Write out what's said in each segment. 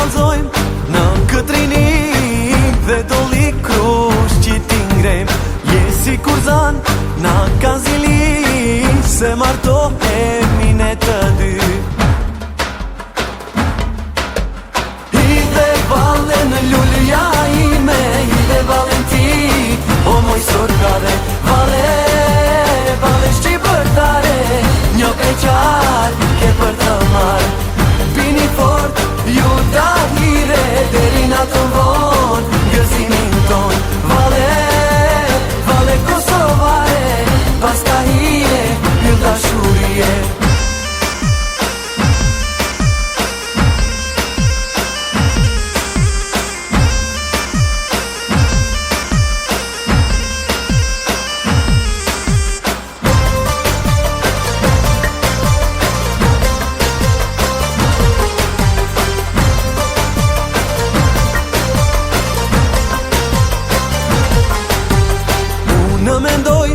valzojmë në këtë rini dhe do li krush që ti ngrejmë. Je si kur zan na ka zili se martohemi ne të dy. Hidhe vale në lulja ime, hidhe valen ti, o moj sorkare. Vale, vale shqipërtare, një peqar ke për të marë. Bini fort, ju da hire, deri na të vonë, gëzimin ton. Vale, vale kosovare, pas ka hire, ju da shurie. Në mendoj,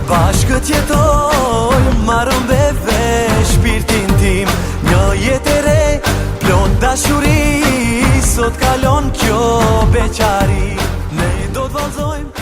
bashkët jetoj, marrëm beve shpirtin tim. Një jetë e re, plot dashuri, sot kalon kjo beqari. Ne do të vallzojmë